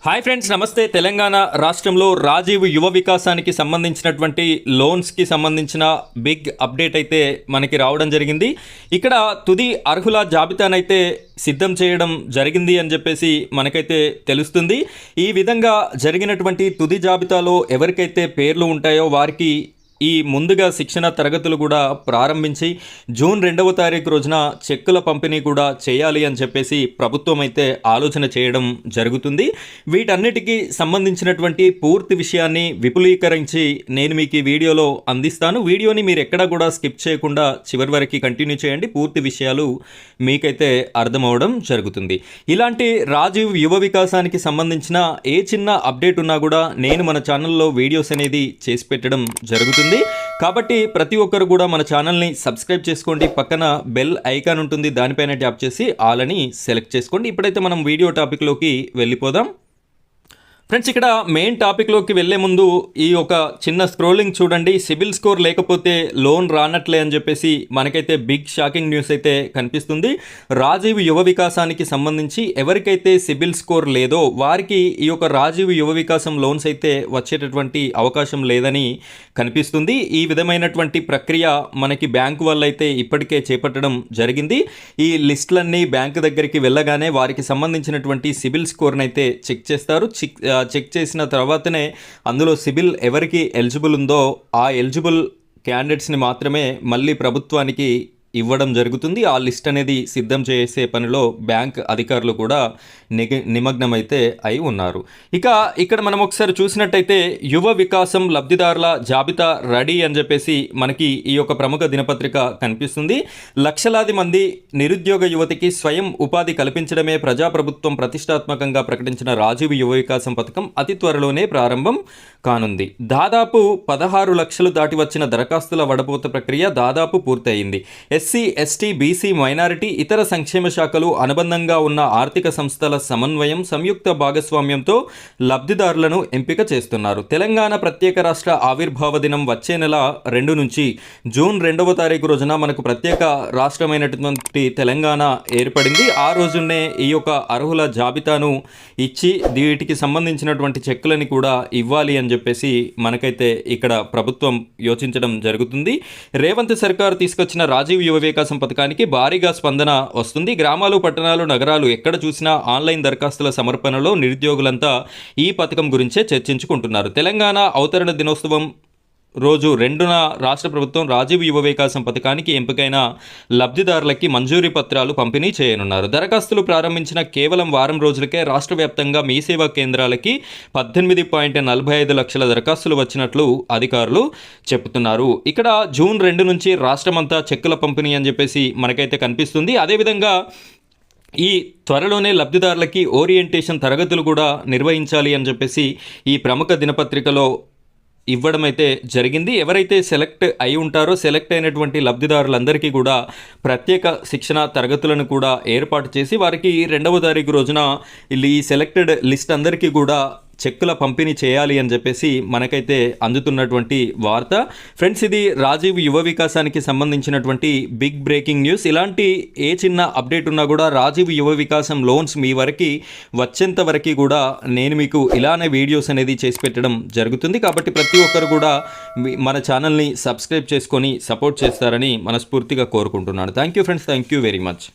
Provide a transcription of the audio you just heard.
Hi friends, నమస్తే. తెలంగాణ రాష్ట్రంలో రాజీవ్ యువ వికాసానికి సంబంధించినటువంటి లోన్స్కి సంబంధించిన బిగ్ అప్డేట్ అయితే మనకి రావడం జరిగింది. ఇక్కడ తుది అర్హుల జాబితానైతే సిద్ధం చేయడం జరిగింది అని చెప్పేసి మనకైతే తెలుస్తుంది. ఈ విధంగా జరిగినటువంటి తుది జాబితాలో ఎవరికైతే పేర్లు ఉంటాయో వారికి ఈ ముందుగా శిక్షణ తరగతులు కూడా ప్రారంభించి జూన్ 2వ తారీఖు రోజున చెక్కుల పంపిణీ కూడా చేయాలి అని చెప్పేసి ప్రభుత్వం అయితే ఆలోచన చేయడం జరుగుతుంది. వీటన్నిటికీ సంబంధించినటువంటి పూర్తి విషయాన్ని విపులీకరించి నేను మీకు ఈ వీడియోలో అందిస్తాను. వీడియోని మీరు ఎక్కడా కూడా స్కిప్ చేయకుండా చివరి వరకు కంటిన్యూ చేయండి. పూర్తి విషయాలు మీకైతే అర్థమవడం జరుగుతుంది. ఇలాంటి రాజీవ్ యువ వికాసానికి సంబంధించిన ఏ చిన్న అప్డేట్ ఉన్నా కూడా నేను మన ఛానల్లో వీడియోస్ అనేది చేసి పెట్టడం జరుగుతుంది. కాబట్టి ప్రతి ఒక్కరు కూడా మన ఛానల్ని సబ్స్క్రైబ్ చేసుకోండి. పక్కన బెల్ ఐకాన్ ఉంటుంది, దానిపైన ట్యాప్ చేసి ఆల్ అని సెలెక్ట్ చేసుకోండి. ఇప్పుడైతే మనం వీడియో టాపిక్లోకి వెళ్ళిపోదాం. ఫ్రెండ్స్, ఇక్కడ మెయిన్ టాపిక్లోకి వెళ్లే ముందు ఈ ఒక చిన్న స్క్రోలింగ్ చూడండి. సిబిల్ స్కోర్ లేకపోతే లోన్ రానట్లే అని చెప్పేసి మనకైతే బిగ్ షాకింగ్ న్యూస్ అయితే కనిపిస్తుంది. రాజీవ్ యువ వికాసానికి సంబంధించి ఎవరికైతే సిబిల్ స్కోర్ లేదో వారికి ఈ యొక్క రాజీవ్ యువ వికాసం లోన్స్ అయితే వచ్చేటటువంటి అవకాశం లేదని కనిపిస్తుంది. ఈ విధమైనటువంటి ప్రక్రియ మనకి బ్యాంకు వాళ్ళు అయితే ఇప్పటికే చేపట్టడం జరిగింది. ఈ లిస్టులన్నీ బ్యాంకు దగ్గరికి వెళ్ళగానే వారికి సంబంధించినటువంటి సిబిల్ స్కోర్ని అయితే చెక్ చేస్తారు. చెక్ చేసిన తర్వాతనే అందులో సిబిల్ ఎవరికి ఎలిజిబుల్ ఉందో ఆ ఎలిజిబుల్ క్యాండిడేట్స్ని మాత్రమే మళ్ళీ ప్రభుత్వానికి ఇవ్వడం జరుగుతుంది. ఆ లిస్ట్ అనేది సిద్ధం చేసే పనిలో బ్యాంక్ అధికారులు కూడా నిమగ్నమైతే అయి ఉన్నారు. ఇక ఇక్కడ మనం ఒకసారి చూసినట్టయితే యువ వికాసం లబ్ధిదారుల జాబితా రెడీ అని చెప్పేసి మనకి ఈ యొక్క ప్రముఖ దినపత్రిక కనిపిస్తుంది. లక్షలాది మంది నిరుద్యోగ యువతికి స్వయం ఉపాధి కల్పించడమే ప్రజాప్రభుత్వం ప్రతిష్టాత్మకంగా ప్రకటించిన రాజీవ్ యువ వికాసం పథకం అతి త్వరలోనే ప్రారంభం కానుంది. దాదాపు 16 లక్షలు దాటి వచ్చిన దరఖాస్తుల వడపోత ప్రక్రియ దాదాపు పూర్తయింది. ఎస్సీ, ఎస్టీ, బీసీ, మైనారిటీ, ఇతర సంక్షేమ శాఖలు అనుబంధంగా ఉన్న ఆర్థిక సంస్థల సమన్వయం, సంయుక్త భాగస్వామ్యంతో లబ్ధిదారులను ఎంపిక చేస్తున్నారు. తెలంగాణ ప్రత్యేక రాష్ట్ర ఆవిర్భావ దినం వచ్చే నెల 2 నుంచి జూన్ 2వ తారీఖు రోజున మనకు ప్రత్యేక రాష్ట్రమైనటువంటి తెలంగాణ ఏర్పడింది. ఆ రోజునే ఈ యొక్క అర్హుల జాబితాను ఇచ్చి వీటికి సంబంధించినటువంటి చెక్కులని కూడా ఇవ్వాలి అని చెప్పేసి మనకైతే ఇక్కడ ప్రభుత్వం యోచించడం జరుగుతుంది. రేవంత్ సర్కార్ తీసుకొచ్చిన రాజీవ్ యువ వికాసం పథకానికి భారీగా స్పందన వస్తుంది. గ్రామాలు, పట్టణాలు, నగరాలు ఎక్కడ చూసినా ఆన్లైన్ దరఖాస్తుల సమర్పణలో నిరుద్యోగులంతా ఈ పథకం గురించే చర్చించుకుంటున్నారు. తెలంగాణ అవతరణ దినోత్సవం రోజు 2న రాష్ట్ర ప్రభుత్వం రాజీవ్ యువ వికాసం పథకానికి ఎంపికైన లబ్ధిదారులకి మంజూరీ పత్రాలు పంపిణీ చేయనున్నారు. దరఖాస్తులు ప్రారంభించిన కేవలం వారం రోజులకే రాష్ట్ర వ్యాప్తంగా మీ సేవా కేంద్రాలకి 18.45 లక్షల దరఖాస్తులు వచ్చినట్లు అధికారులు చెబుతున్నారు. ఇక్కడ జూన్ 2 నుంచి రాష్ట్రమంతా చెక్కుల పంపిణీ అని చెప్పేసి మనకైతే కనిపిస్తుంది. అదేవిధంగా ఈ త్వరలోనే లబ్ధిదారులకి ఓరియంటేషన్ తరగతులు కూడా నిర్వహించాలి అని చెప్పేసి ఈ ప్రముఖ దినపత్రికలో ఇవ్వడం అయితే జరిగింది. ఎవరైతే సెలెక్ట్ అయి ఉంటారో సెలెక్ట్ అయినటువంటి లబ్ధిదారులందరికీ కూడా ప్రత్యేక శిక్షణ తరగతులను కూడా ఏర్పాటు చేసి వారికి 2వ తారీఖు రోజున ఈ సెలెక్టెడ్ లిస్ట్ అందరికీ కూడా చెక్కుల పంపిణీ చేయాలి అని చెప్పేసి మనకైతే అందుతున్నటువంటి వార్త. ఫ్రెండ్స్, ఇది రాజీవ్ యువ వికాసానికి సంబంధించినటువంటి బిగ్ బ్రేకింగ్ న్యూస్. ఇలాంటి ఏ చిన్న అప్డేట్ ఉన్నా కూడా రాజీవ్ యువ వికాసం లోన్స్ మీ వరకు వచ్చేంత వరకు కూడా నేను మీకు ఇలానే వీడియోస్ అనేది చేసి పెట్టడం జరుగుతుంది. కాబట్టి ప్రతి ఒక్కరు కూడా మన ఛానల్ని సబ్స్క్రైబ్ చేసుకొని సపోర్ట్ చేస్తారని మనస్ఫూర్తిగా కోరుకుంటున్నాను. Thank you friends, thank you very much.